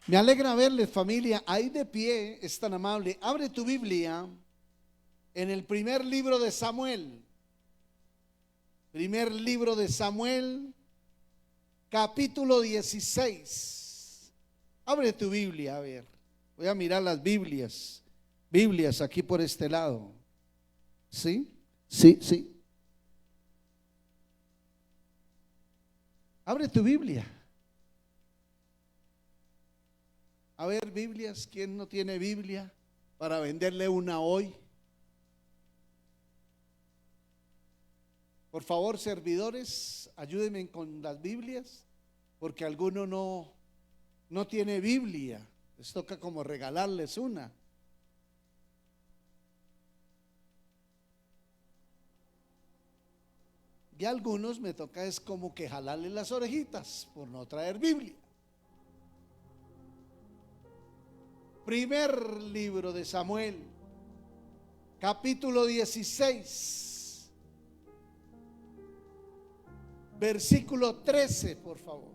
Me alegra verles, familia. Ahí de pie, es tan amable. Abre tu Biblia en el primer libro de Samuel. Primer libro de Samuel, capítulo 16. Abre tu Biblia, a ver. Voy a mirar las Biblias. Biblias aquí por este lado. ¿Sí? Sí. Abre tu Biblia. A ver, Biblias, ¿quién no tiene Biblia para venderle una hoy? Por favor, servidores, ayúdenme con las Biblias, porque alguno no tiene Biblia. Les toca como regalarles una. Y a algunos me toca es como que jalarles las orejitas por no traer Biblia. Primer libro de Samuel, capítulo 16, versículo 13, por favor.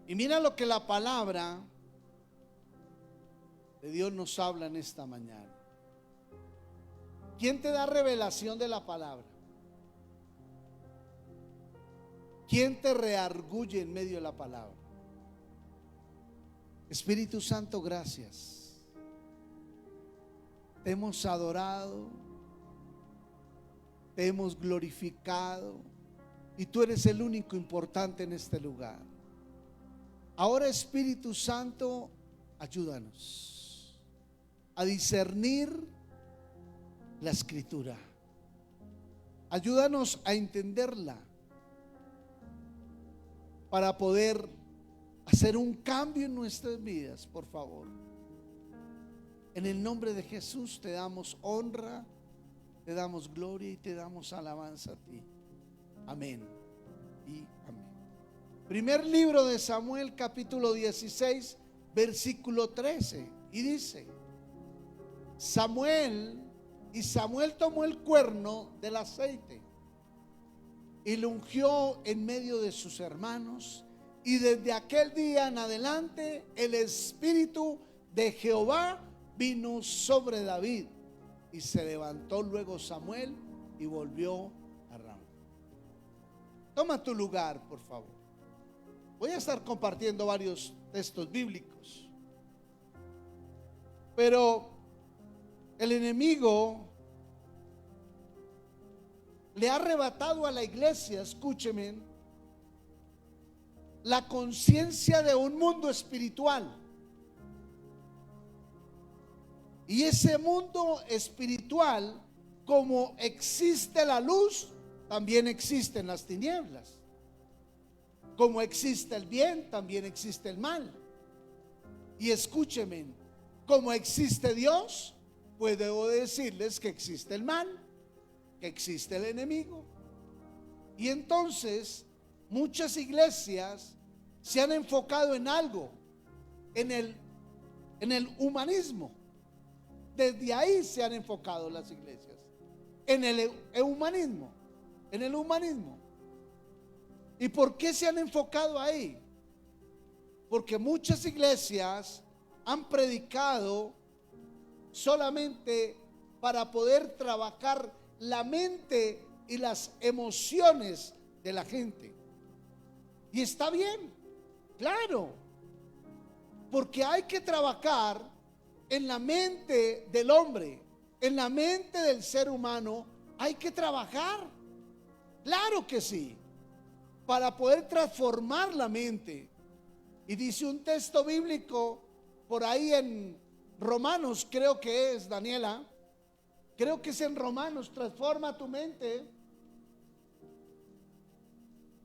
Y mira lo que la palabra de Dios nos habla en esta mañana. ¿Quién te da revelación de la palabra? ¿Quién te reargulle en medio de la palabra? Espíritu Santo, gracias. Te hemos adorado, te hemos glorificado y tú eres el único importante en este lugar. Ahora, Espíritu Santo, ayúdanos a discernir la Escritura. Ayúdanos a entenderla para poder hacer un cambio en nuestras vidas, por favor. En el nombre de Jesús te damos honra, te damos gloria y te damos alabanza a ti. Amén y amén. Primer libro de Samuel, capítulo 16, versículo 13. Y dice: Samuel tomó el cuerno del aceite y lo ungió en medio de sus hermanos, y desde aquel día en adelante el Espíritu de Jehová vino sobre David, y se levantó luego Samuel y volvió a Ramá. Toma tu lugar, por favor. Voy a estar compartiendo varios textos bíblicos, pero el enemigo le ha arrebatado a la iglesia, escúcheme, la conciencia de un mundo espiritual. Y ese mundo espiritual, como existe la luz, también existen las tinieblas. Como existe el bien, también existe el mal. Y escúcheme, como existe Dios, pues debo decirles que existe el mal, que existe el enemigo. Y entonces muchas iglesias se han enfocado en algo, en el humanismo. Desde ahí se han enfocado las iglesias, en el humanismo, en el humanismo. ¿Y por qué se han enfocado ahí? Porque muchas iglesias han predicado solamente para poder trabajar la mente y las emociones de la gente. Y está bien, claro, porque hay que trabajar en la mente del hombre, en la mente del ser humano. Hay que trabajar, claro que sí, para poder transformar la mente. Y dice un texto bíblico por ahí en Romanos, creo que es, Daniela, creo que es en Romanos: transforma tu mente,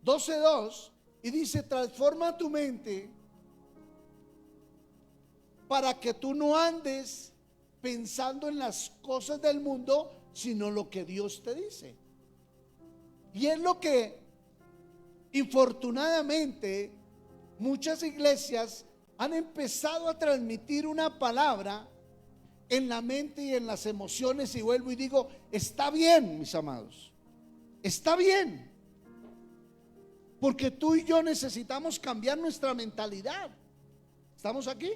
12:2, y dice: transforma tu mente para que tú no andes pensando en las cosas del mundo, sino lo que Dios te dice. Y es lo que, infortunadamente, muchas iglesias han empezado a transmitir una palabra en la mente y en las emociones. Y vuelvo y digo, está bien, mis amados, está bien. Porque tú y yo necesitamos cambiar nuestra mentalidad. ¿Estamos aquí?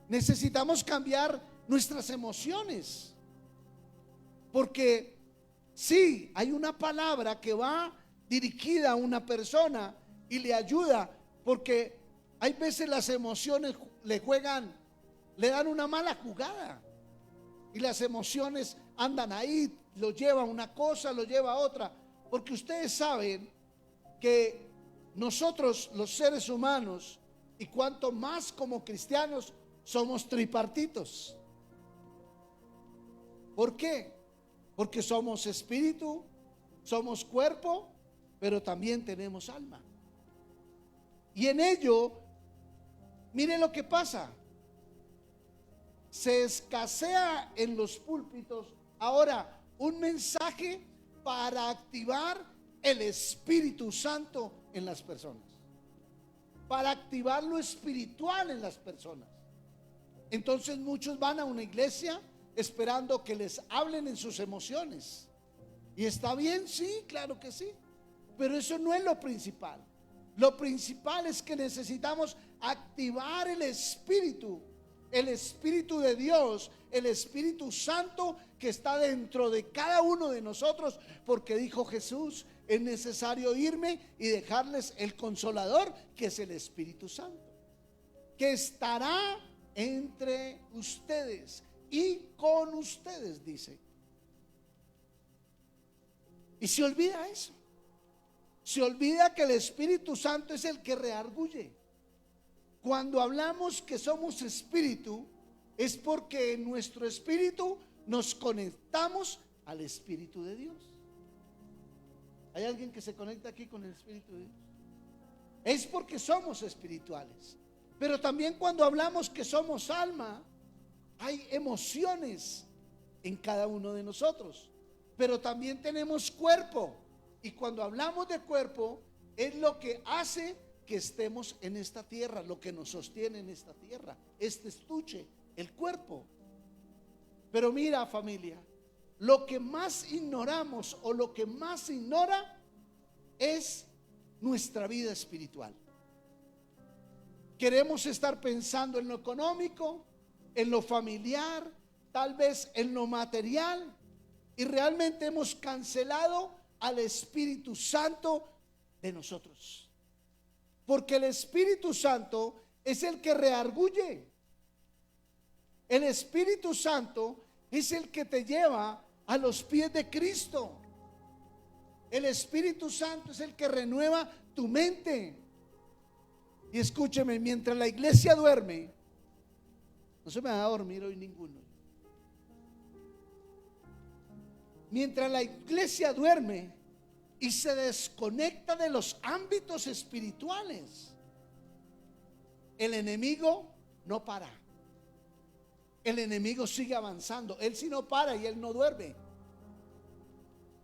Necesitamos cambiar nuestras emociones. Porque sí, hay una palabra que va dirigida a una persona y le ayuda, porque hay veces las emociones le dan una mala jugada. Y las emociones andan ahí, lo lleva a una cosa, lo lleva a otra. Porque ustedes saben que nosotros los seres humanos, y cuanto más como cristianos, somos tripartitos. ¿Por qué? Porque somos espíritu, somos cuerpo, pero también tenemos alma. Y en ello, mire lo que pasa. Se escasea en los púlpitos ahora un mensaje para activar el Espíritu Santo en las personas, para activar lo espiritual en las personas. Entonces muchos van a una iglesia esperando que les hablen en sus emociones. Y está bien, sí, claro que sí, pero eso no es lo principal. Lo principal es que necesitamos activar el Espíritu de Dios, el Espíritu Santo que está dentro de cada uno de nosotros, porque dijo Jesús: es necesario irme y dejarles el Consolador, que es el Espíritu Santo, que estará entre ustedes y con ustedes, dice. Y se olvida eso. Se olvida que el Espíritu Santo es el que redarguye. Cuando hablamos que somos espíritu, es porque en nuestro espíritu nos conectamos al Espíritu de Dios. ¿Hay alguien que se conecta aquí con el Espíritu de Dios? Es porque somos espirituales. Pero también cuando hablamos que somos alma, hay emociones en cada uno de nosotros. Pero también tenemos cuerpo. Y cuando hablamos de cuerpo, es lo que hace que estemos en esta tierra, lo que nos sostiene en esta tierra, este estuche, el cuerpo. Pero mira, familia, lo que más ignoramos o lo que más ignora es nuestra vida espiritual. Queremos estar pensando en lo económico, en lo familiar, tal vez en lo material, y realmente hemos cancelado al Espíritu Santo de nosotros. Porque el Espíritu Santo es el que redarguye. El Espíritu Santo es el que te lleva a los pies de Cristo. El Espíritu Santo es el que renueva tu mente. Y escúcheme, mientras la iglesia duerme, no se me va a dormir hoy ninguno. Mientras la iglesia duerme y se desconecta de los ámbitos espirituales, el enemigo no para. El enemigo sigue avanzando. Él sí no para y él no duerme.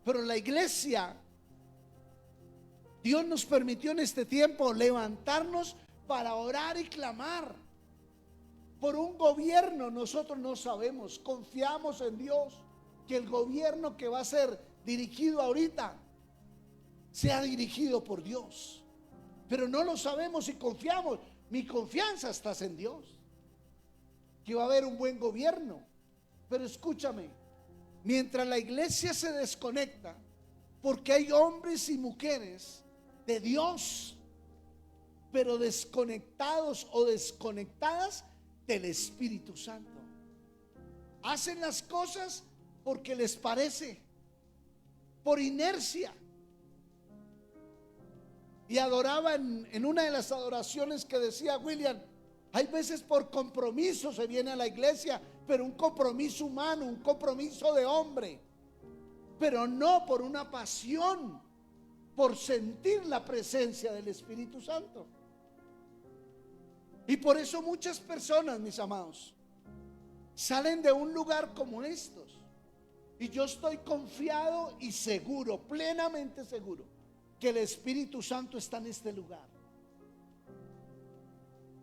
Pero la iglesia, Dios nos permitió en este tiempo levantarnos para orar y clamar por un gobierno. Nosotros no sabemos, confiamos en Dios que el gobierno que va a ser dirigido ahorita sea dirigido por Dios, pero no lo sabemos y confiamos. Mi confianza está en Dios, que va a haber un buen gobierno. Pero escúchame, mientras la iglesia se desconecta, porque hay hombres y mujeres de Dios, pero desconectados o desconectadas del Espíritu Santo, hacen las cosas porque les parece, por inercia. Y adoraba en una de las adoraciones que decía William: hay veces por compromiso se viene a la iglesia, pero un compromiso humano, un compromiso de hombre, pero no por una pasión, por sentir la presencia del Espíritu Santo. Y por eso muchas personas, mis amados, salen de un lugar como estos. Y yo estoy confiado y seguro, plenamente seguro, que el Espíritu Santo está en este lugar.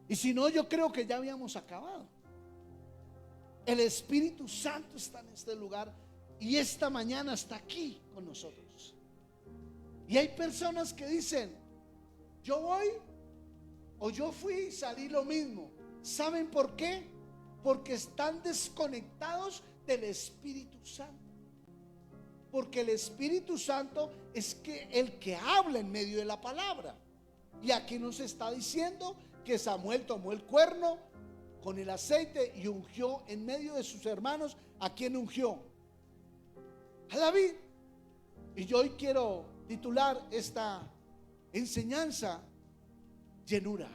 Y si no, yo creo que ya habíamos acabado. El Espíritu Santo está en este lugar y esta mañana está aquí con nosotros. Y hay personas que dicen: Yo voy o yo fui y salí lo mismo. ¿Saben por qué? Porque están desconectados del Espíritu Santo. Porque el Espíritu Santo es el que habla en medio de la palabra. Y aquí nos está diciendo que Samuel tomó el cuerno con el aceite y ungió en medio de sus hermanos. ¿A quién ungió? A David. Y yo hoy quiero titular esta enseñanza: llenura.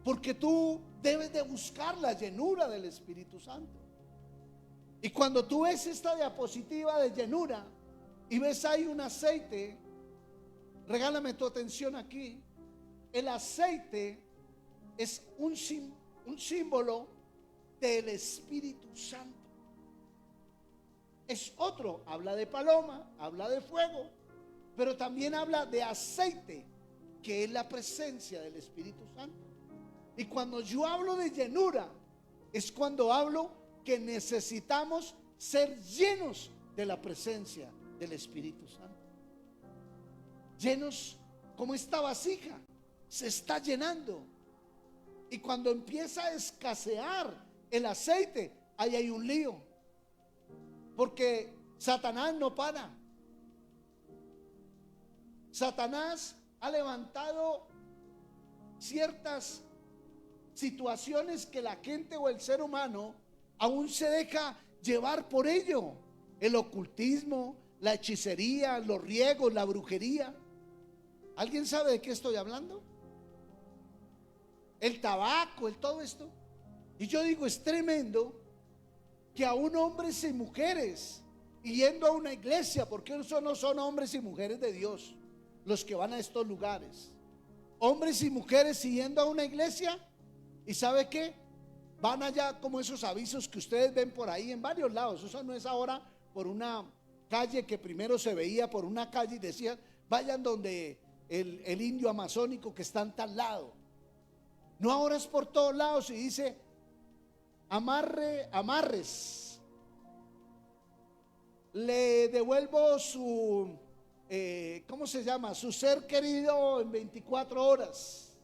Porque tú debes de buscar la llenura del Espíritu Santo. Y cuando tú ves esta diapositiva de llenura y ves ahí un aceite, regálame tu atención aquí. El aceite es un símbolo del Espíritu Santo. Es otro, habla de paloma, habla de fuego, pero también habla de aceite, que es la presencia del Espíritu Santo. Y cuando yo hablo de llenura, es cuando hablo que necesitamos ser llenos de la presencia del Espíritu Santo. Llenos como esta vasija se está llenando. Y cuando empieza a escasear el aceite, ahí hay un lío. Porque Satanás no para. Satanás ha levantado ciertas situaciones que la gente o el ser humano aún se deja llevar por ello. El ocultismo, la hechicería, los riegos, la brujería. ¿Alguien sabe de qué estoy hablando? El tabaco, todo esto. Y yo digo, es tremendo que aún hombres y mujeres yendo a una iglesia, porque eso no son hombres y mujeres de Dios los que van a estos lugares. Hombres y mujeres yendo a una iglesia, y ¿sabe qué? Van allá como esos avisos que ustedes ven por ahí en varios lados. Eso no es ahora por una calle que primero se veía por una calle y decían, vayan donde el indio amazónico que está en tal lado. No, ahora es por todos lados y dice, amarres. Le devuelvo su, ¿cómo se llama? Su ser querido en 24 horas.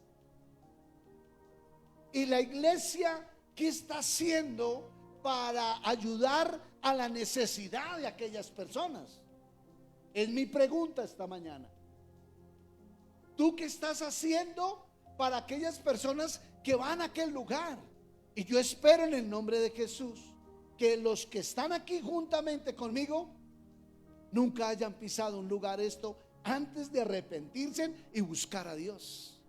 Y la iglesia, ¿qué está haciendo para ayudar a la necesidad de aquellas personas? Es mi pregunta esta mañana. ¿Tú qué estás haciendo para aquellas personas que van a aquel lugar? Y yo espero en el nombre de Jesús que los que están aquí juntamente conmigo nunca hayan pisado un lugar antes de arrepentirse y buscar a Dios.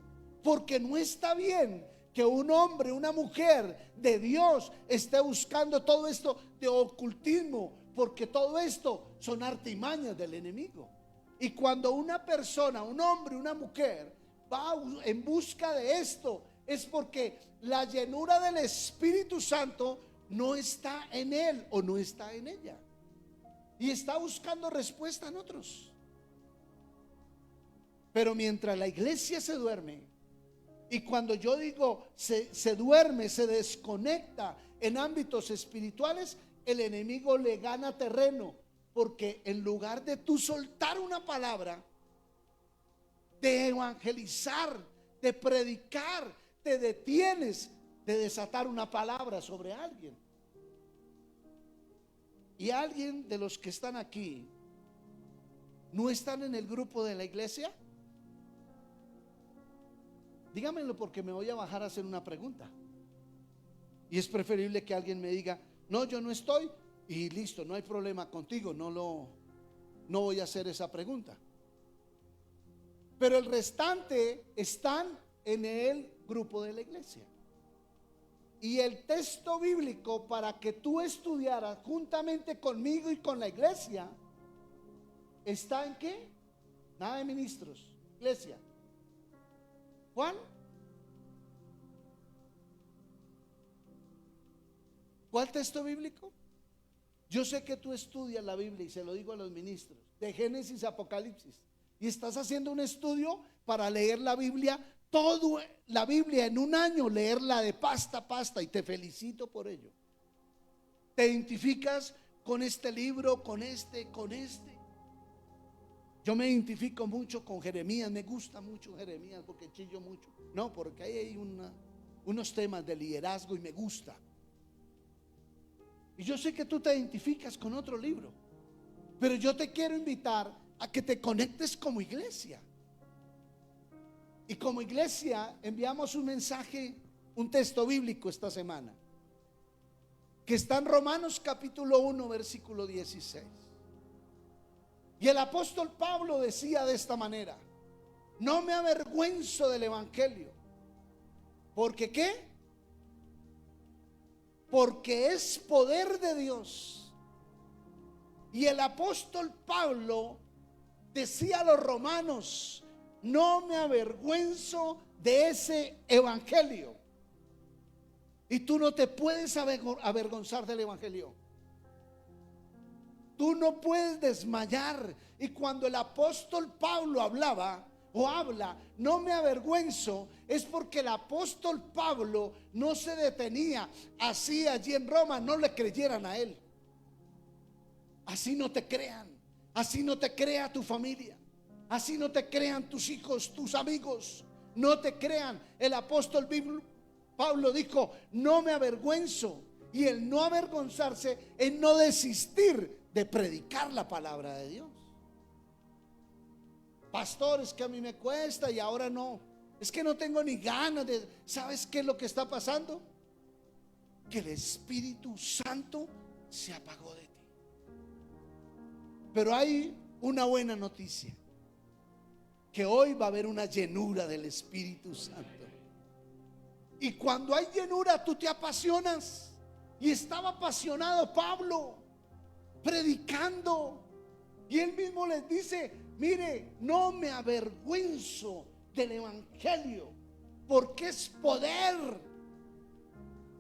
Porque no está bien que un hombre, una mujer de Dios esté buscando todo esto de ocultismo, porque todo esto son artimañas del enemigo. Y cuando una persona, un hombre, una mujer va en busca de esto, es porque la llenura del Espíritu Santo no está en él o no está en ella, y está buscando respuesta en otros. Pero mientras la iglesia se duerme, y cuando yo digo se duerme, se desconecta en ámbitos espirituales, el enemigo le gana terreno, porque en lugar de tú soltar una palabra, de evangelizar, de predicar, te detienes de desatar una palabra sobre alguien. Y alguien de los que están aquí no están en el grupo de la iglesia. Dígamelo, porque me voy a bajar a hacer una pregunta. Y es preferible que alguien me diga, no, yo no estoy, y listo, no hay problema contigo, no voy a hacer esa pregunta. Pero el restante están en el grupo de la iglesia. Y el texto bíblico para que tú estudiaras juntamente conmigo y con la iglesia está en ¿qué? Nada de ministros, iglesia. Juan, ¿cuál texto bíblico? Yo sé que tú estudias la Biblia, y se lo digo a los ministros, de Génesis a Apocalipsis, y estás haciendo un estudio para leer la Biblia, toda la Biblia en un año, leerla de pasta a pasta, y te felicito por ello. Te identificas con este libro, con este. Yo me identifico mucho con Jeremías, me gusta mucho Jeremías porque chillo mucho. No, porque ahí hay unos temas de liderazgo y me gusta. Y yo sé que tú te identificas con otro libro, pero yo te quiero invitar a que te conectes como iglesia. Y como iglesia enviamos un mensaje, un texto bíblico esta semana, que está en Romanos capítulo 1, versículo 16. Y el apóstol Pablo decía de esta manera: no me avergüenzo del evangelio. ¿Porque qué? Porque es poder de Dios. Y el apóstol Pablo decía a los romanos: no me avergüenzo de ese evangelio. Y tú no te puedes avergonzar del evangelio. Tú no puedes desmayar. Y cuando el apóstol Pablo hablaba o habla, no me avergüenzo, es porque el apóstol Pablo no se detenía así allí en Roma, no le creyeran a él. Así no te crean, así no te crea tu familia, así no te crean tus hijos, tus amigos, no te crean. El apóstol Pablo dijo: no me avergüenzo. Y el no avergonzarse es no desistir de predicar la palabra de Dios. Pastor, es que a mí me cuesta y ahora no. Es que no tengo ni ganas de... ¿Sabes qué es lo que está pasando? Que el Espíritu Santo se apagó de ti. Pero hay una buena noticia: que hoy va a haber una llenura del Espíritu Santo. Y cuando hay llenura, tú te apasionas. Y estaba apasionado Pablo predicando, y él mismo les dice: mire, no me avergüenzo del evangelio, porque es poder.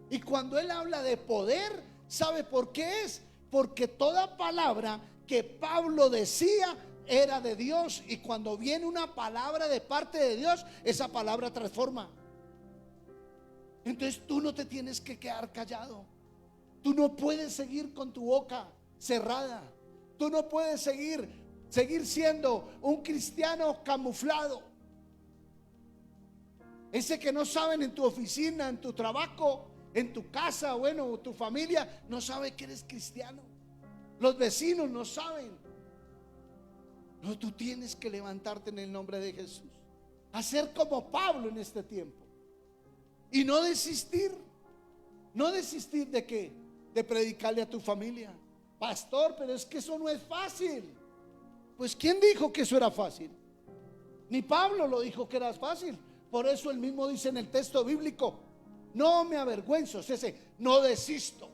Y cuando él habla de poder, ¿sabe por qué es? Porque toda palabra que Pablo decía era de Dios, y cuando viene una palabra de parte de Dios, esa palabra transforma. Entonces tú no te tienes que quedar callado. Tú no puedes seguir con tu boca cerrada. Tú no puedes seguir siendo un cristiano camuflado. Ese que no saben en tu oficina, en tu trabajo, en tu casa, bueno, tu familia no sabe que eres cristiano. Los vecinos no saben. No, tú tienes que levantarte en el nombre de Jesús, hacer como Pablo en este tiempo, y no desistir. No desistir de qué? De predicarle a tu familia. Pastor, pero es que eso no es fácil. Pues ¿quién dijo que eso era fácil? Ni Pablo lo dijo que era fácil. Por eso él mismo dice en el texto bíblico: no me avergüenzo, no desisto,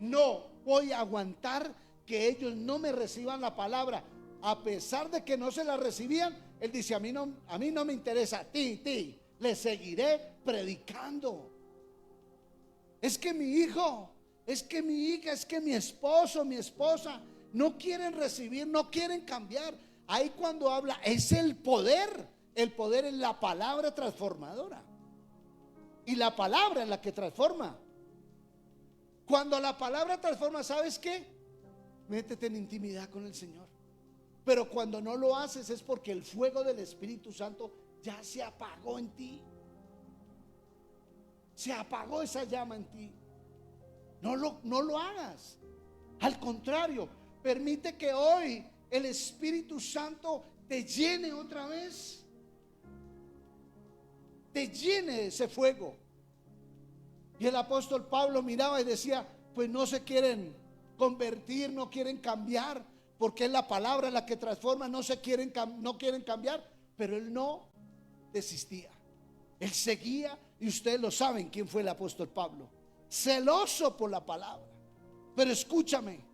no voy a aguantar que ellos no me reciban la palabra. A pesar de que no se la recibían, él dice: a mí no me interesa, ti, le seguiré predicando. Es que mi hijo, es que mi hija, es que mi esposo, mi esposa no quieren recibir, no quieren cambiar. Ahí cuando habla es el poder es la palabra transformadora. Y la palabra es la que transforma. Cuando la palabra transforma, ¿sabes qué? Métete en intimidad con el Señor. Pero cuando no lo haces es porque el fuego del Espíritu Santo ya se apagó en ti. Se apagó esa llama en ti. No lo hagas. Al contrario, permite que hoy el Espíritu Santo te llene otra vez. Te llene de ese fuego. Y el apóstol Pablo miraba y decía: pues no se quieren convertir, no quieren cambiar, porque es la palabra la que transforma. No quieren cambiar. Pero él no desistía. Él seguía. Y ustedes lo saben quién fue el apóstol Pablo: celoso por la palabra. Pero escúchame,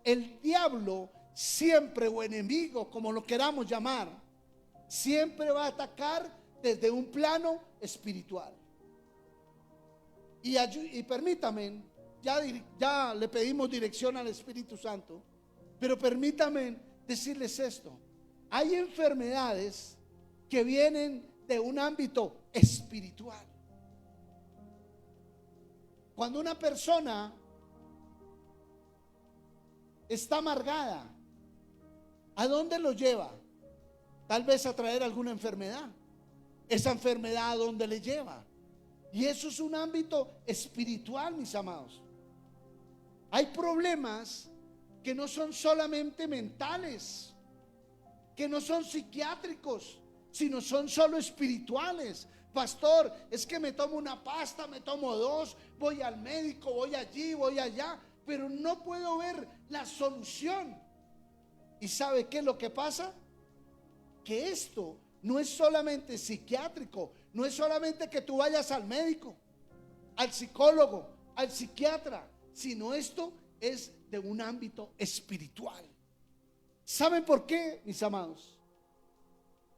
el diablo siempre, o enemigo, como lo queramos llamar, siempre va a atacar desde un plano espiritual. Y permítame, ya le pedimos dirección al Espíritu Santo, pero permítame decirles esto: hay enfermedades que vienen de un ámbito espiritual. Cuando una persona está amargada, ¿A dónde lo lleva? Tal vez a traer alguna enfermedad. Esa enfermedad, ¿a dónde le lleva? Y eso es un ámbito espiritual, mis amados. Hay problemas que no son solamente mentales, que no son psiquiátricos, sino son solo espirituales. Pastor, es que me tomo una pasta, me tomo dos, voy al médico, voy allí, voy allá, pero no puedo ver la solución. ¿Y sabe qué es lo que pasa? Que esto no es solamente psiquiátrico, no es solamente que tú vayas al médico, al psicólogo, al psiquiatra, sino esto es de un ámbito espiritual. ¿Saben por qué, mis amados?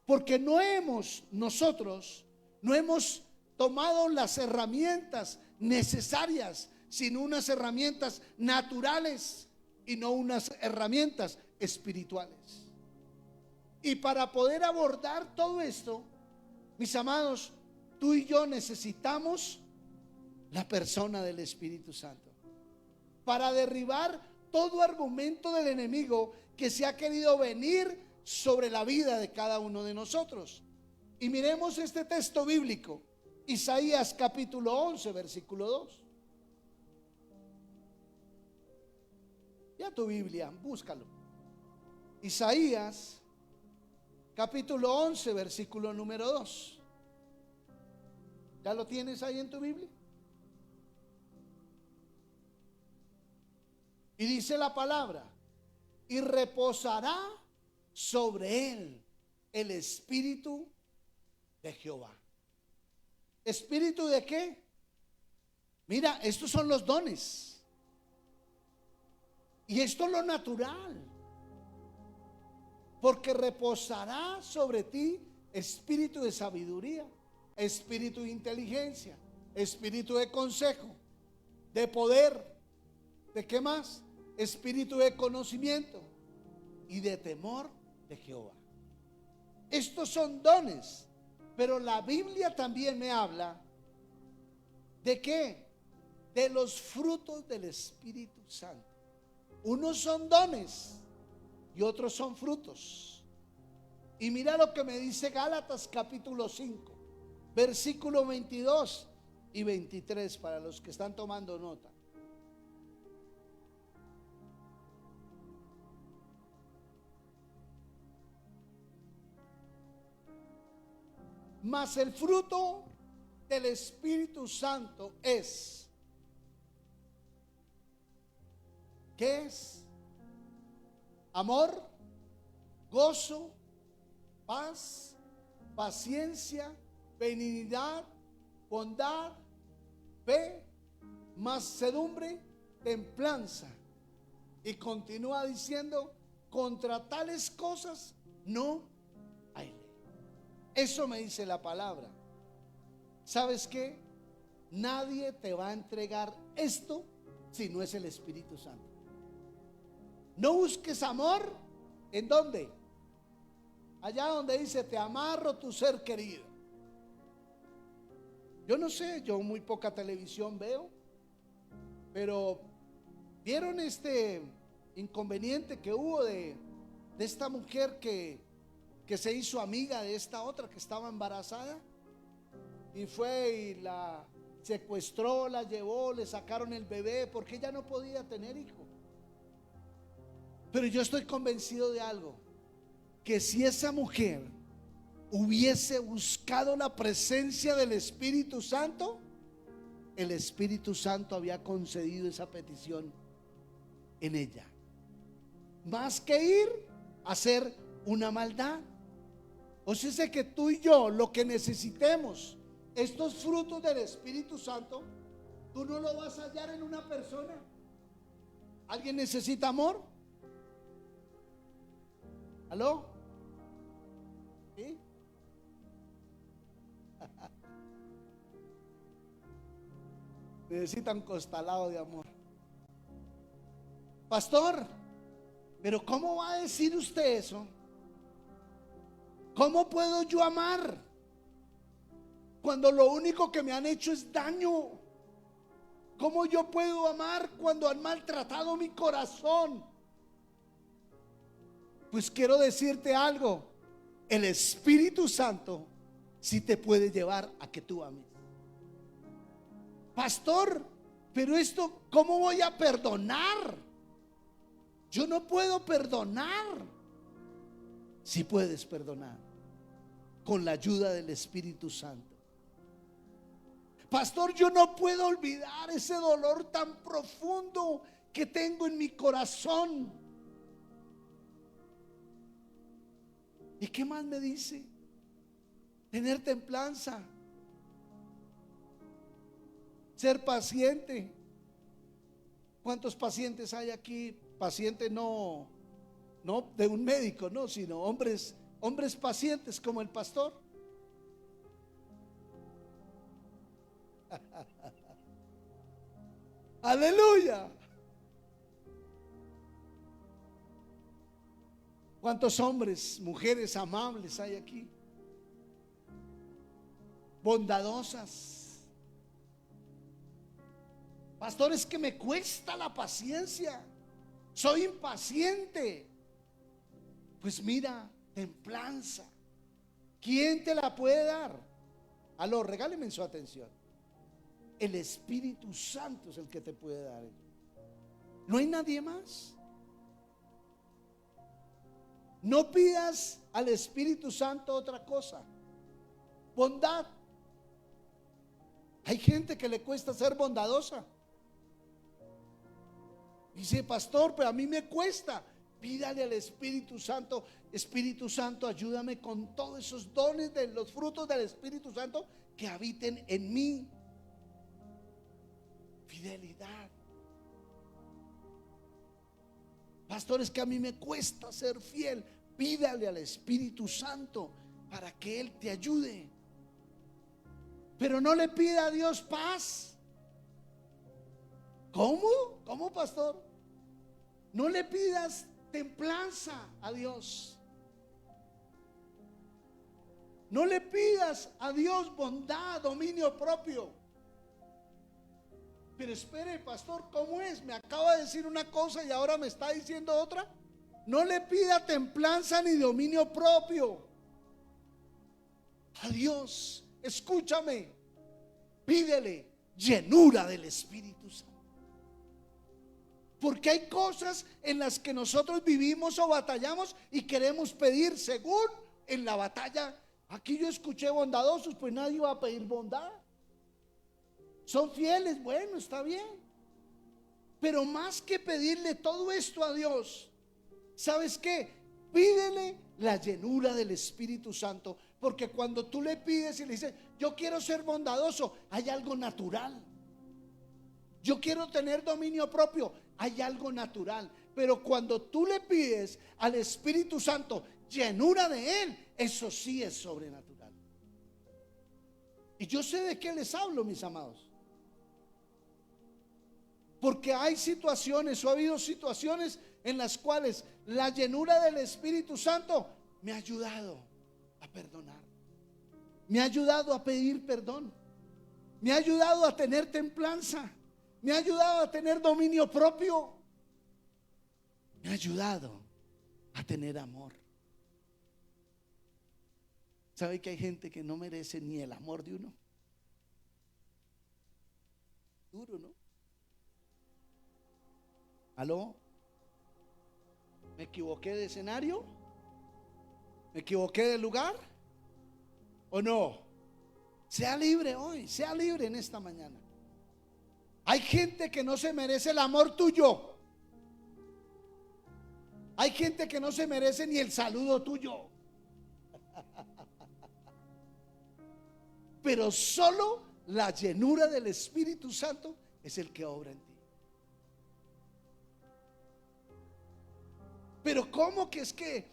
Porque nosotros no hemos tomado las herramientas necesarias, sino unas herramientas naturales y no unas herramientas espirituales. Y para poder abordar todo esto, mis amados, tú y yo necesitamos la persona del Espíritu Santo para derribar todo argumento del enemigo que se ha querido venir sobre la vida de cada uno de nosotros. Y miremos este texto bíblico, Isaías capítulo 11, versículo 2. Ya tu Biblia, búscalo. Isaías capítulo 11, versículo número 2. ¿Ya lo tienes ahí en tu Biblia? Y dice la palabra: y reposará sobre él el espíritu de Jehová. ¿Espíritu de qué? Mira, estos son los dones. Y esto es lo natural. Porque reposará sobre ti espíritu de sabiduría, espíritu de inteligencia, espíritu de consejo, de poder. ¿De qué más? Espíritu de conocimiento y de temor de Jehová. Estos son dones, pero la Biblia también me habla ¿de qué? De los frutos del Espíritu Santo. Unos son dones y otros son frutos. Y mira lo que me dice Gálatas capítulo 5, versículo 22 y 23 para los que están tomando nota. Mas el fruto del Espíritu Santo es, ¿qué es? Amor, gozo, paz, paciencia, benignidad, bondad, fe, mansedumbre, templanza. Y continúa diciendo: contra tales cosas no hay ley. Eso me dice la palabra. ¿Sabes qué? Nadie te va a entregar esto si no es el Espíritu Santo. No busques amor. ¿En dónde? Allá donde dice: te amarro tu ser querido. Yo no sé, yo muy poca televisión veo, pero ¿vieron este inconveniente que hubo de esta mujer que se hizo amiga de esta otra que estaba embarazada? Y fue y la secuestró, la llevó, le sacaron el bebé porque ella no podía tener hijo. Pero yo estoy convencido de algo, que si esa mujer hubiese buscado la presencia del Espíritu Santo, el Espíritu Santo había concedido esa petición en ella, más que ir a hacer una maldad. O sea que tú y yo lo que necesitemos, estos frutos del Espíritu Santo, tú no lo vas a hallar en una persona. ¿Alguien necesita amor? ¿Aló? ¿Sí? Necesitan costalado de amor. Pastor, pero ¿cómo va a decir usted eso? ¿Cómo puedo yo amar cuando lo único que me han hecho es daño? ¿Cómo yo puedo amar cuando han maltratado mi corazón? Pues quiero decirte algo, el Espíritu Santo sí te puede llevar a que tú ames. Pastor, pero esto, ¿cómo voy a perdonar? Yo no puedo perdonar. Sí puedes perdonar con la ayuda del Espíritu Santo. Pastor, yo no puedo olvidar ese dolor tan profundo que tengo en mi corazón. ¿Y qué más me dice? Tener templanza, ser paciente. ¿Cuántos pacientes hay aquí? Paciente no de un médico, no, sino hombres pacientes como el pastor. Aleluya. ¿Cuántos hombres, mujeres amables hay aquí? Bondadosas. Pastor, es que me cuesta la paciencia, soy impaciente. Pues mira, templanza, ¿quién te la puede dar? Aló, regálenme su atención. El Espíritu Santo es el que te puede dar. No hay nadie más. No pidas al Espíritu Santo otra cosa. Bondad. Hay gente que le cuesta ser bondadosa. Dice, pastor, pero a mí me cuesta. Pídale al Espíritu Santo, Espíritu Santo, ayúdame con todos esos dones de los frutos del Espíritu Santo que habiten en mí. Fidelidad. Pastor, es que a mí me cuesta ser fiel. Pídale al Espíritu Santo para que Él te ayude. Pero no le pida a Dios paz. ¿Cómo? ¿Cómo, pastor? No le pidas templanza a Dios. No le pidas a Dios bondad, dominio propio. Pero espere, pastor, ¿cómo es? Me acaba de decir una cosa y ahora me está diciendo otra. No le pida templanza ni dominio propio a Dios. Escúchame, pídele llenura del Espíritu Santo. Porque hay cosas en las que nosotros vivimos o batallamos y queremos pedir según en la batalla. Aquí yo escuché bondadosos, pues nadie va a pedir bondad. Son fieles, bueno, está bien. Pero más que pedirle todo esto a Dios, ¿sabes qué? Pídele la llenura del Espíritu Santo. Porque cuando tú le pides y le dices, yo quiero ser bondadoso, hay algo natural. Yo quiero tener dominio propio, hay algo natural. Pero cuando tú le pides al Espíritu Santo llenura de Él, eso sí es sobrenatural. Y yo sé de qué les hablo, mis amados. Porque hay situaciones o ha habido situaciones en las cuales la llenura del Espíritu Santo me ha ayudado a perdonar. Me ha ayudado a pedir perdón. Me ha ayudado a tener templanza. Me ha ayudado a tener dominio propio. Me ha ayudado a tener amor. ¿Sabe que hay gente que no merece ni el amor de uno? Duro, ¿no? ¿Aló? ¿Me equivoqué de escenario? ¿Me equivoqué de lugar? ¿O no? Sea libre hoy, sea libre en esta mañana. Hay gente que no se merece el amor tuyo. Hay gente que no se merece ni el saludo tuyo. Pero solo la llenura del Espíritu Santo es el que obra en ti. Pero ¿cómo que es que?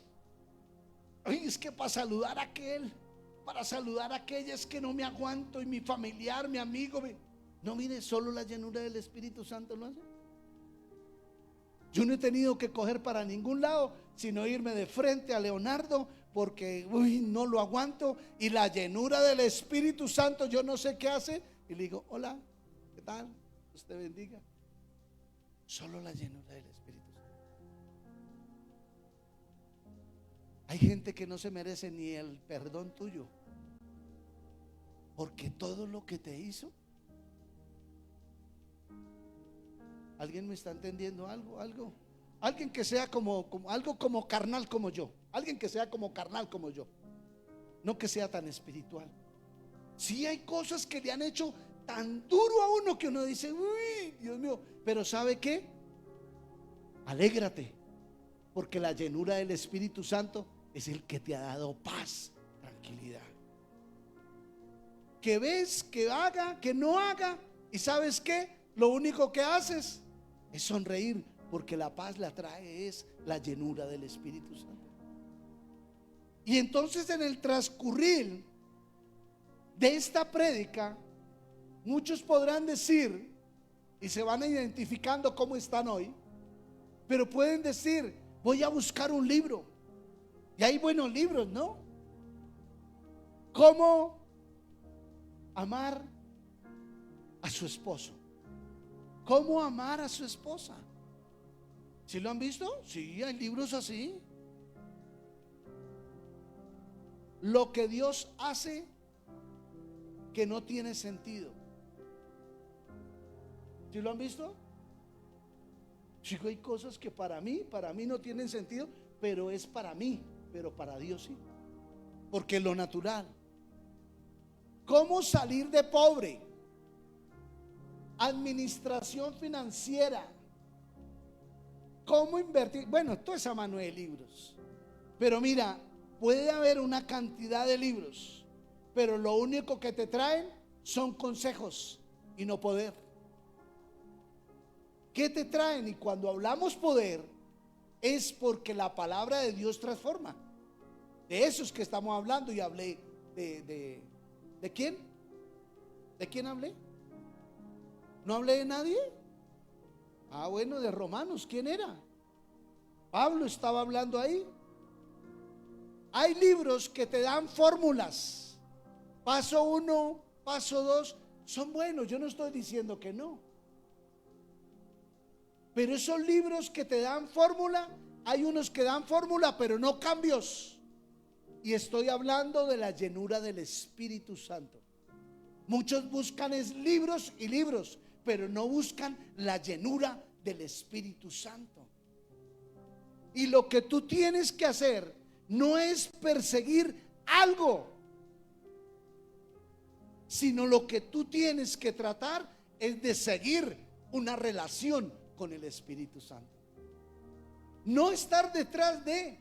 Ay, es que para saludar a aquel, para saludar a aquella es que no me aguanto, y mi familiar, mi amigo, no, mire, solo la llenura del Espíritu Santo lo hace. Yo no he tenido que coger para ningún lado, sino irme de frente a Leonardo, porque no lo aguanto, y la llenura del Espíritu Santo, yo no sé qué hace, y le digo, hola, ¿qué tal? Dios te bendiga. Solo la llenura del Espíritu Santo. Hay gente que no se merece ni el perdón tuyo, porque todo lo que te hizo. ¿Alguien me está entendiendo algo? Alguien que sea algo como carnal como yo. Alguien que sea como carnal como yo. No que sea tan espiritual. Sí hay cosas que le han hecho tan duro a uno que uno dice, uy, Dios mío. Pero ¿sabe qué? Alégrate, porque la llenura del Espíritu Santo es el que te ha dado paz, tranquilidad. Que ves, que haga, que no haga. Y ¿sabes qué? Lo único que haces es sonreír, porque la paz la trae es la llenura del Espíritu Santo. Y entonces en el transcurrir de esta prédica, muchos podrán decir, y se van identificando cómo están hoy, pero pueden decir, voy a buscar un libro. Y hay buenos libros, ¿no? ¿Cómo amar a su esposo? ¿Cómo amar a su esposa? ¿Sí lo han visto? Sí, hay libros así. Lo que Dios hace que no tiene sentido. ¿Sí lo han visto? Sí, hay cosas que para mí no tienen sentido, pero es para mí, pero para Dios sí. Porque lo natural. ¿Cómo salir de pobre? Administración financiera. ¿Cómo invertir? Bueno, toda esa mano de libros. Pero mira, puede haber una cantidad de libros, pero lo único que te traen son consejos y no poder. ¿Qué te traen? Y cuando hablamos poder, es porque la palabra de Dios transforma. De eso es que estamos hablando. Y hablé ¿de quién? ¿De quién hablé? ¿No hablé de nadie? Ah, bueno, de Romanos. ¿Quién era? Pablo estaba hablando ahí. Hay libros que te dan fórmulas. Paso 1, paso 2. Son buenos, yo no estoy diciendo que no. Pero esos libros que te dan fórmula, hay unos que dan fórmula, pero no cambios. Y estoy hablando de la llenura del Espíritu Santo. Muchos buscan libros y libros, pero no buscan la llenura del Espíritu Santo. Y lo que tú tienes que hacer no es perseguir algo, sino lo que tú tienes que tratar es de seguir una relación con el Espíritu Santo. No estar detrás de,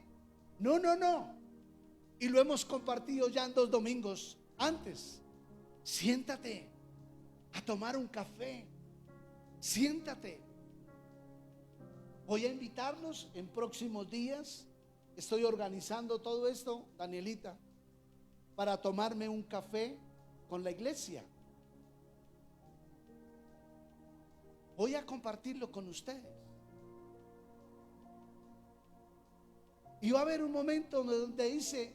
no. Y lo hemos compartido ya en 2 domingos antes. Siéntate a tomar un café. Siéntate. Voy a invitarlos en próximos días. Estoy organizando todo esto, Danielita, para tomarme un café con la iglesia. Voy a compartirlo con ustedes. Y va a haber un momento donde dice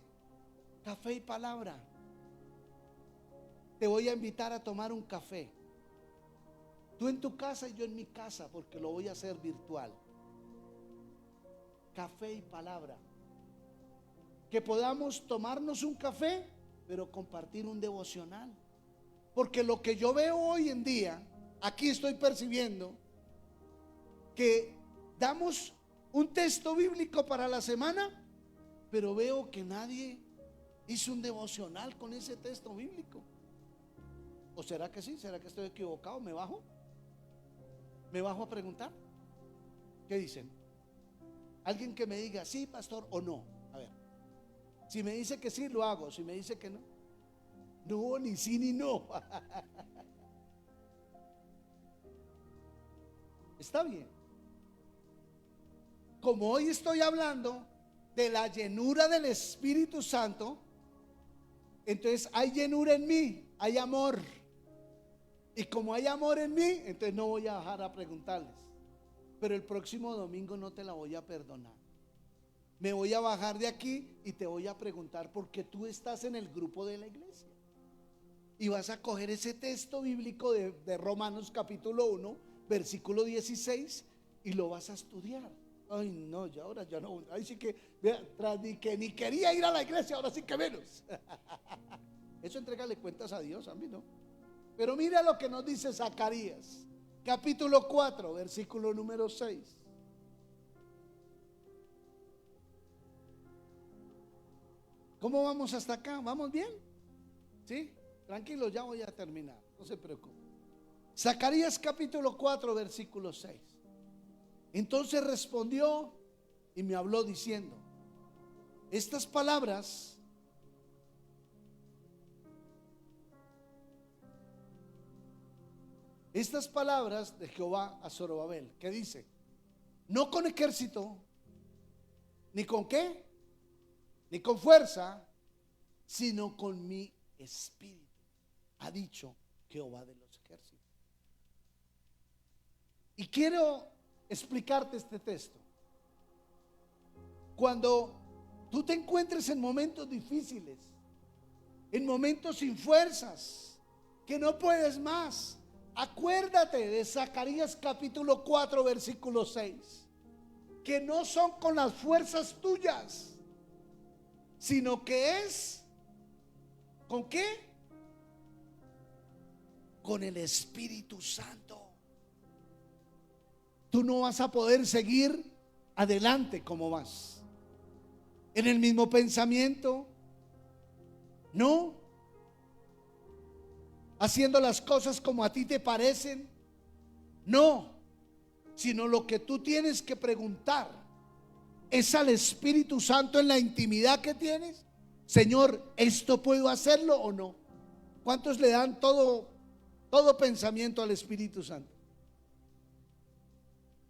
café y palabra. Te voy a invitar a tomar un café. Tú en tu casa y yo en mi casa, porque lo voy a hacer virtual. Café y palabra. Que podamos tomarnos un café, pero compartir un devocional. Porque lo que yo veo hoy en día, aquí estoy percibiendo que damos un texto bíblico para la semana, pero veo que nadie hizo un devocional con ese texto bíblico. ¿O será que sí? ¿Será que estoy equivocado? ¿Me bajo a preguntar? ¿Qué dicen? Alguien que me diga sí, pastor, o no. A ver, si me dice que sí, lo hago. Si me dice que no, no, ni sí ni no. Está bien. Como hoy estoy hablando de la llenura del Espíritu Santo, entonces hay llenura en mí, hay amor. Y como hay amor en mí, entonces no voy a bajar a preguntarles. Pero el próximo domingo no te la voy a perdonar. Me voy a bajar de aquí y te voy a preguntar porque tú estás en el grupo de la iglesia. Y vas a coger ese texto bíblico de Romanos capítulo 1, versículo 16, y lo vas a estudiar. Ay, no, ya ahora ya no. Ahí sí que, vea, tras ni que ni quería ir a la iglesia, ahora sí que menos. Eso entregarle cuentas a Dios, a mí no. Pero mira lo que nos dice Zacarías, capítulo 4, versículo número 6. ¿Cómo vamos hasta acá? ¿Vamos bien? ¿Sí? Tranquilo, ya voy a terminar, no se preocupe. Zacarías capítulo 4, versículo 6. Entonces respondió y me habló diciendo: estas palabras de Jehová a Zorobabel, que dice: no con ejército, ni con qué, ni con fuerza, sino con mi espíritu, ha dicho Jehová de los ejércitos. Y quiero explicarte este texto. Cuando tú te encuentres en momentos difíciles, en momentos sin fuerzas, que no puedes más, acuérdate de Zacarías capítulo 4, versículo 6, que no son con las fuerzas tuyas, sino que es ¿con qué? Con el Espíritu Santo. Tú no vas a poder seguir adelante como vas, en el mismo pensamiento, no, haciendo las cosas como a ti te parecen, no, sino lo que tú tienes que preguntar es al Espíritu Santo en la intimidad que tienes: Señor, ¿esto puedo hacerlo o no? ¿Cuántos le dan todo pensamiento al Espíritu Santo?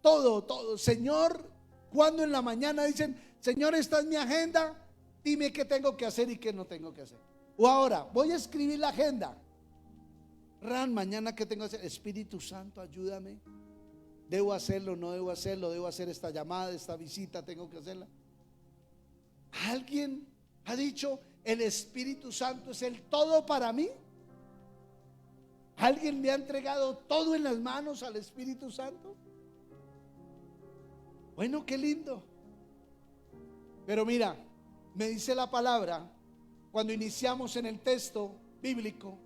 Todo, Señor. Cuando en la mañana dicen: Señor, esta es mi agenda, dime qué tengo que hacer y qué no tengo que hacer. O ahora, voy a escribir la agenda. Mañana qué tengo que hacer. Espíritu Santo, ayúdame. ¿Debo hacerlo? ¿No debo hacerlo? ¿Debo hacer esta llamada, esta visita? ¿Tengo que hacerla? ¿Alguien ha dicho: el Espíritu Santo es el todo para mí? ¿Alguien le ha entregado todo en las manos al Espíritu Santo? Bueno, qué lindo. Pero mira, me dice la palabra, cuando iniciamos en el texto bíblico,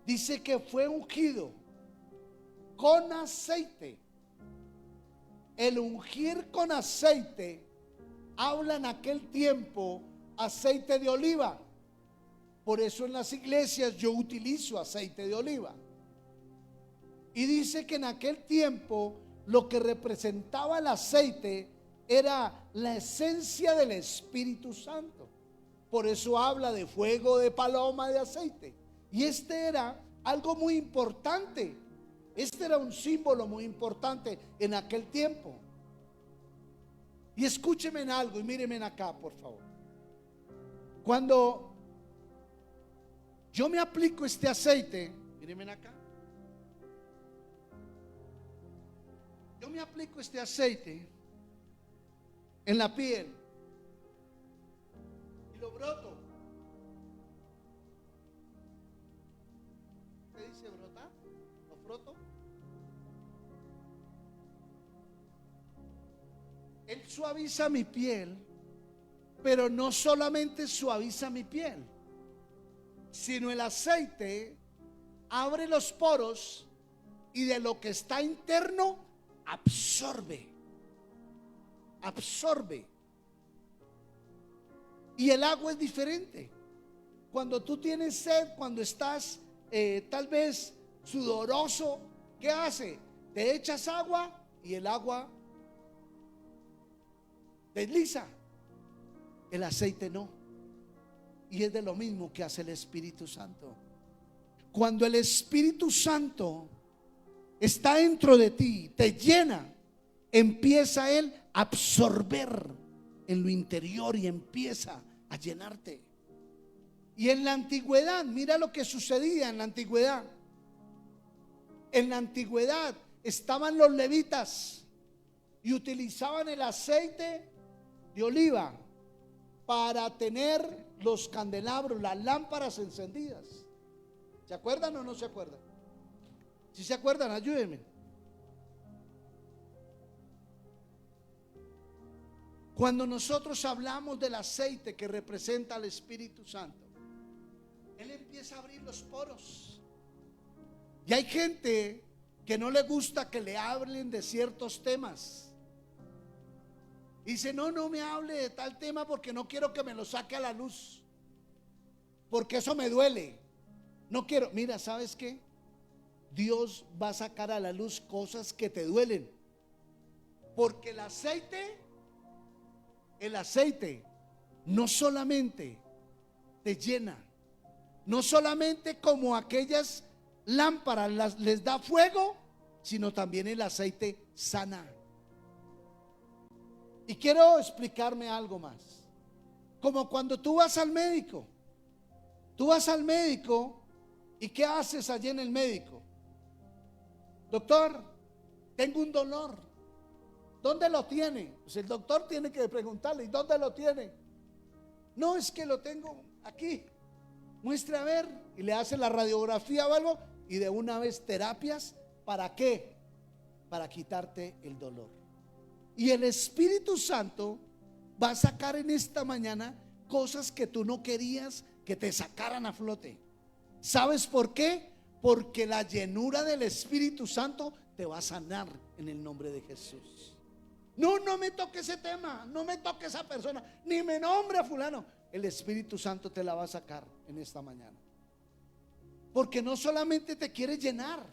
dice que fue ungido con aceite. El ungir con aceite habla en aquel tiempo aceite de oliva. Por eso en las iglesias yo utilizo aceite de oliva. Y dice que en aquel tiempo lo que representaba el aceite era la esencia del Espíritu Santo. Por eso habla de fuego, de paloma, de aceite. Y este era algo muy importante. Este era un símbolo muy importante en aquel tiempo. Y escúchenme en algo y mírenme acá, por favor. Cuando yo me aplico este aceite, mírenme acá. Yo me aplico este aceite en la piel y lo broto. ¿Qué dice brotar? ¿Lo froto? Él suaviza mi piel, pero no solamente suaviza mi piel, sino el aceite abre los poros y de lo que está interno absorbe. Y el agua es diferente. Cuando tú tienes sed, cuando estás tal vez sudoroso, ¿qué hace? Te echas agua y el agua desliza. El aceite no. Y es de lo mismo que hace el Espíritu Santo. Cuando el Espíritu Santo está dentro de ti, te llena, empieza Él a absorber en lo interior y empieza a llenarte. Y en la antigüedad, mira lo que sucedía en la antigüedad. En la antigüedad estaban los levitas y utilizaban el aceite de oliva para tener los candelabros, las lámparas encendidas. ¿Se acuerdan o no se acuerdan? Si se acuerdan, ayúdenme. Cuando nosotros hablamos del aceite que representa al Espíritu Santo, Él empieza a abrir los poros. Y hay gente que no le gusta que le hablen de ciertos temas. Dice, no me hable de tal tema porque no quiero que me lo saque a la luz, porque eso me duele. No quiero. Mira, ¿sabes qué? Dios va a sacar a la luz cosas que te duelen, porque el aceite no solamente te llena, no solamente como aquellas lámparas les da fuego, sino también el aceite sana. Y quiero explicarme algo más. Como cuando tú vas al médico. Tú vas al médico y ¿qué haces allí en el médico? Doctor, tengo un dolor. ¿Dónde lo tiene? Pues el doctor tiene que preguntarle, ¿y dónde lo tiene? No, es que lo tengo aquí. Muestre a ver. Y le hace la radiografía o algo. Y de una vez terapias. ¿Para qué? Para quitarte el dolor. Y el Espíritu Santo va a sacar en esta mañana cosas que tú no querías que te sacaran a flote. ¿Sabes por qué? Porque la llenura del Espíritu Santo te va a sanar en el nombre de Jesús. No me toque ese tema, no me toque esa persona, ni me nombre a fulano. El Espíritu Santo te la va a sacar en esta mañana. Porque no solamente te quiere llenar.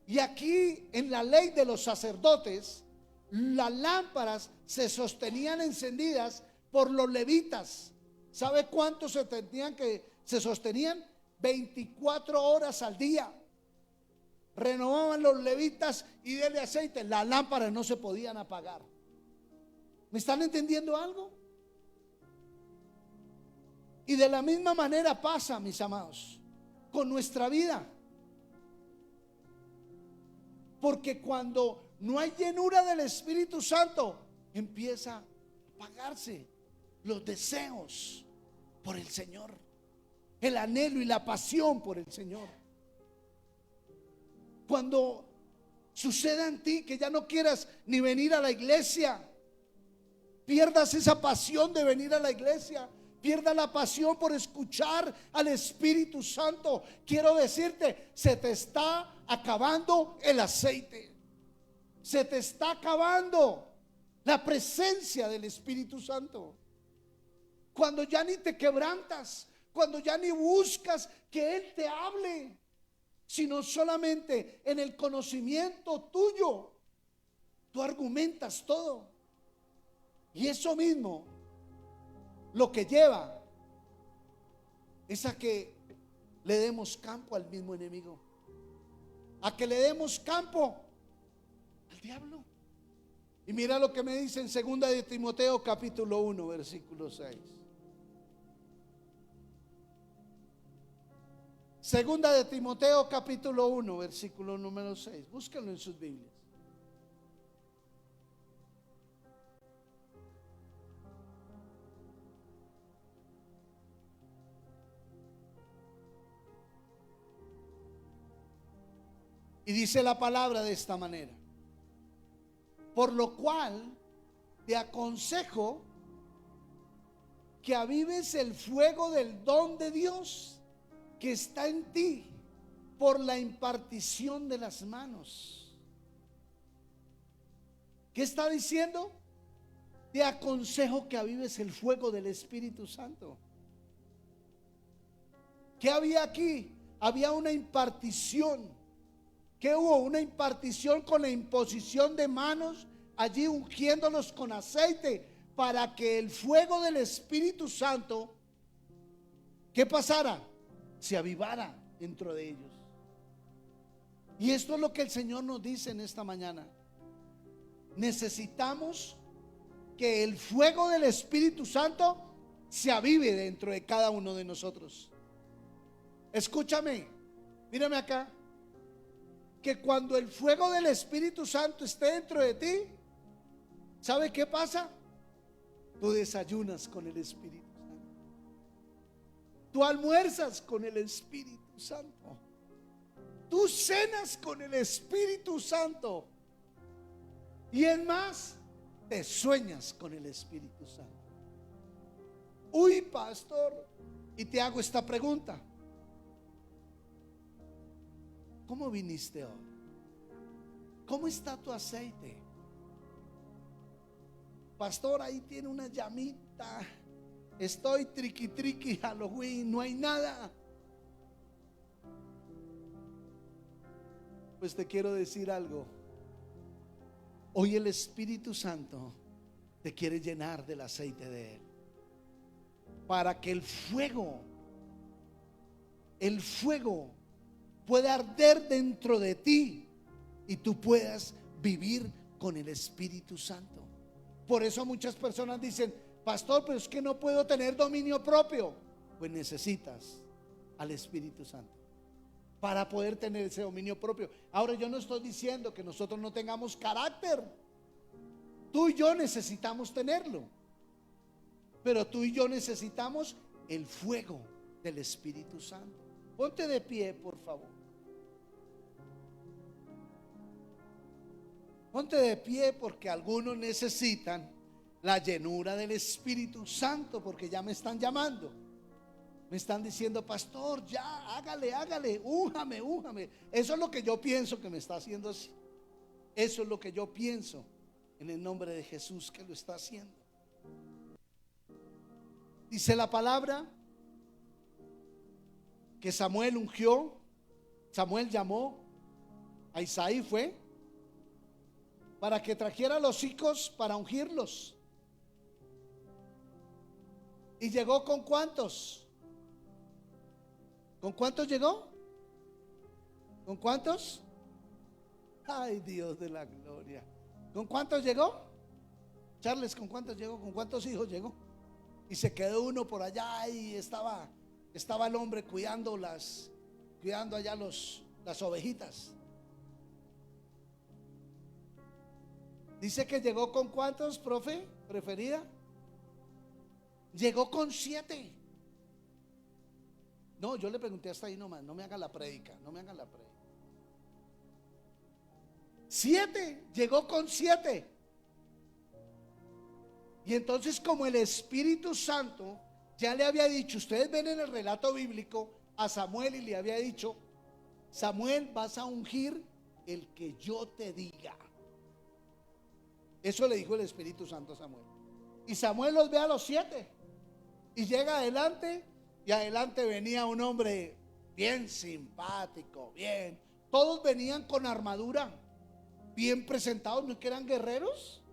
Y aquí en la ley de los sacerdotes, las lámparas se sostenían encendidas por los levitas. ¿Sabe cuánto se sostenían? 24 horas al día. Renovaban los levitas y dele aceite. Las lámparas no se podían apagar. ¿Me están entendiendo algo? Y de la misma manera pasa, mis amados, con nuestra vida. Porque cuando no hay llenura del Espíritu Santo, empieza a apagarse los deseos por el Señor, el anhelo y la pasión por el Señor. Cuando suceda en ti que ya no quieras ni venir a la iglesia, pierdas esa pasión de venir a la iglesia, pierda la pasión por escuchar al Espíritu Santo, quiero decirte, se te está acabando el aceite. Se te está acabando la presencia del Espíritu Santo. Cuando ya ni te quebrantas, cuando ya ni buscas que Él te hable, sino solamente en el conocimiento tuyo, tú argumentas todo. Y eso mismo lo que lleva es a que le demos campo al mismo enemigo, a que le demos campo al diablo. Y mira lo que me dice en 2 de Timoteo capítulo 1 versículo 6. Segunda de Timoteo capítulo 1 versículo número 6. Búsquenlo en sus Biblias. Y dice la palabra de esta manera: por lo cual te aconsejo que avives el fuego del don de Dios que está en ti por la impartición de las manos. ¿Qué está diciendo? Te aconsejo que avives el fuego del Espíritu Santo. ¿Qué había aquí? Había una impartición. ¿Qué hubo? Una impartición con la imposición de manos, allí ungiéndolos con aceite, para que el fuego del Espíritu Santo, ¿qué pasara? Se avivara dentro de ellos. Y esto es lo que el Señor nos dice en esta mañana. Necesitamos que el fuego del Espíritu Santo se avive dentro de cada uno de nosotros. Escúchame, mírame acá. Que cuando el fuego del Espíritu Santo esté dentro de ti, ¿sabe qué pasa? Tú desayunas con el Espíritu Santo. Tú almuerzas con el Espíritu Santo. Tú cenas con el Espíritu Santo. Y es más, te sueñas con el Espíritu Santo. Uy, pastor, y te hago esta pregunta: ¿cómo viniste hoy? ¿Cómo está tu aceite? Pastor, ahí tiene una llamita. Estoy triqui triqui Halloween, no hay nada. Pues te quiero decir algo. Hoy el Espíritu Santo te quiere llenar del aceite de Él, para que el fuego pueda arder dentro de ti y tú puedas vivir con el Espíritu Santo. Por eso muchas personas dicen: pastor, pero es que no puedo tener dominio propio. Pues necesitas al Espíritu Santo para poder tener ese dominio propio. Ahora, yo no estoy diciendo que nosotros no tengamos carácter. Tú y yo necesitamos tenerlo, pero tú y yo necesitamos el fuego del Espíritu Santo. Ponte de pie, por favor. Ponte de pie, porque algunos necesitan la llenura del Espíritu Santo, porque ya me están llamando. Me están diciendo: pastor, ya, hágale, újame. Eso es lo que yo pienso que me está haciendo así. Eso es lo que yo pienso, en el nombre de Jesús, que lo está haciendo. Dice la palabra que Samuel llamó a Isaí, fue para que trajera a los hijos para ungirlos. ¿Y llegó con cuántos? ¿Con cuántos llegó? ¿Con cuántos? Ay, Dios de la gloria. ¿Con cuántos llegó? Charles, ¿con cuántos llegó? ¿Con cuántos hijos llegó? Y se quedó uno por allá y estaba el hombre cuidando allá las ovejitas. Dice que llegó con cuántos, profe, preferida. Llegó con 7. No, yo le pregunté hasta ahí nomás. No me haga la prédica. 7, llegó con 7. Y entonces, como el Espíritu Santo ya le había dicho, ustedes ven en el relato bíblico a Samuel, y le había dicho: Samuel, vas a ungir el que yo te diga. Eso le dijo el Espíritu Santo a Samuel. Y Samuel los ve a los 7 y llega adelante, y adelante venía un hombre bien simpático, bien. Todos venían con armadura, bien presentados, no es que eran guerreros.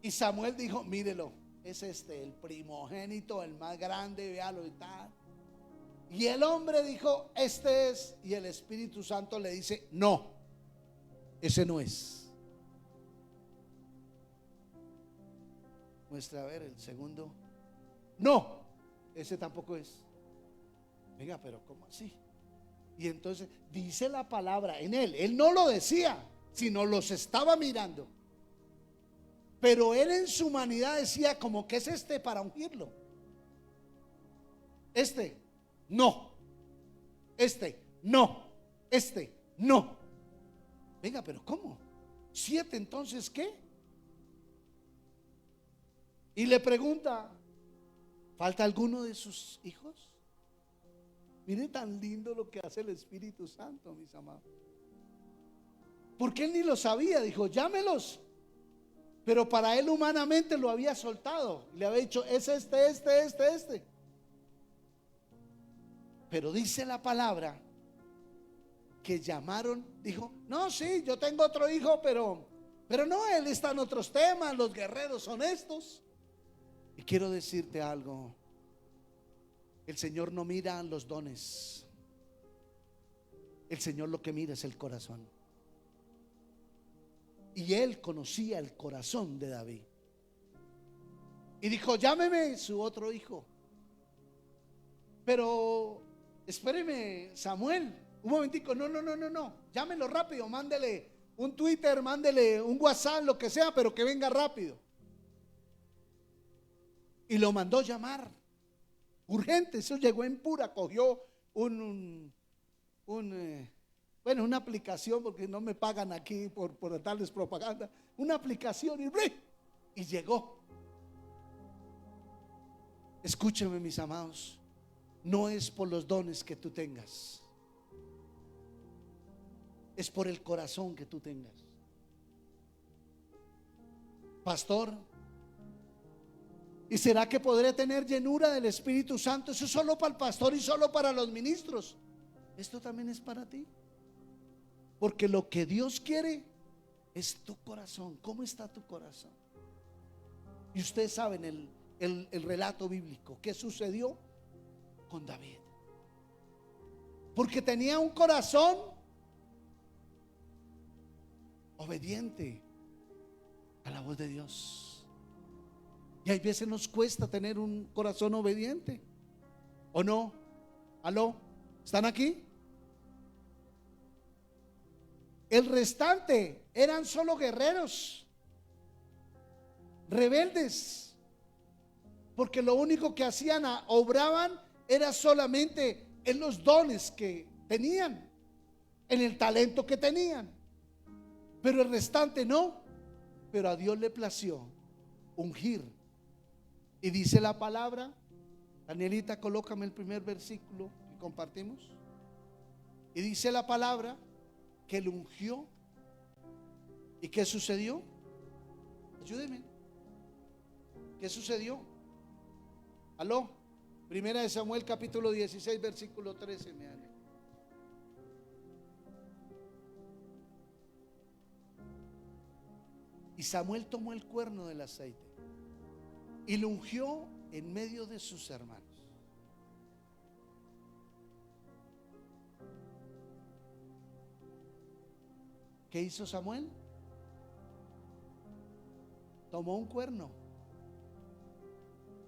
Y Samuel dijo: mírelo, es el primogénito, el más grande, véalo y tal. Y el hombre dijo: este es. Y el Espíritu Santo le dice: no, ese no es. Muestra, a ver, el segundo. No, ese tampoco es. Venga, pero ¿cómo así? Y entonces dice la palabra en él no lo decía, sino los estaba mirando. Pero él en su humanidad decía: como que es para ungirlo. No. No. Venga, pero ¿cómo? 7, entonces, ¿qué? Y le pregunta: ¿falta alguno de sus hijos? Miren tan lindo lo que hace el Espíritu Santo, mis amados. Porque él ni lo sabía. Dijo: llámelos. Pero para él humanamente lo había soltado. Le había dicho: es este. Pero dice la palabra que llamaron. Dijo: no, sí, yo tengo otro hijo, pero no, él está en otros temas. Los guerreros son estos. Y quiero decirte algo: el Señor no mira los dones. El Señor lo que mira es el corazón. Y él conocía el corazón de David. Y dijo: llámeme su otro hijo. Pero espéreme, Samuel, un momentico. No, llámelo rápido. Mándele un Twitter, mándele un WhatsApp, lo que sea, pero que venga rápido. Y lo mandó llamar urgente. Eso llegó en pura. Cogió un bueno, una aplicación, porque no me pagan aquí por darles propaganda, una aplicación y llegó. Escúcheme, mis amados, no es por los dones que tú tengas, es por el corazón que tú tengas. Pastor, ¿y será que podré tener llenura del Espíritu Santo? Eso es solo para el pastor y solo para los ministros. Esto también es para ti, porque lo que Dios quiere es tu corazón. ¿Cómo está tu corazón? Y ustedes saben el relato bíblico, ¿qué sucedió con David? Porque tenía un corazón obediente a la voz de Dios. Y hay veces nos cuesta tener un corazón obediente, ¿o no? ¿Aló? ¿Están aquí? El restante eran solo guerreros, rebeldes, porque lo único que hacían, obraban, era solamente en los dones que tenían, en el talento que tenían, pero el restante no. Pero a Dios le plació ungir, y dice la palabra, Danielita, colócame el primer versículo que compartimos, y dice la palabra que lo ungió. ¿Y qué sucedió? Ayúdeme. ¿Qué sucedió? Aló. Primera de Samuel capítulo 16 versículo 13, me ale. Y Samuel tomó el cuerno del aceite y lo ungió en medio de sus hermanos. ¿Qué hizo Samuel? Tomó un cuerno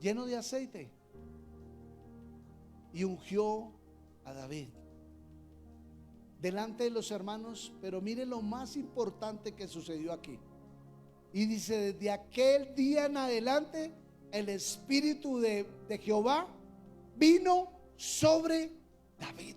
lleno de aceite y ungió a David delante de los hermanos. Pero mire lo más importante que sucedió aquí. Y dice: desde aquel día en adelante el Espíritu de Jehová vino sobre David.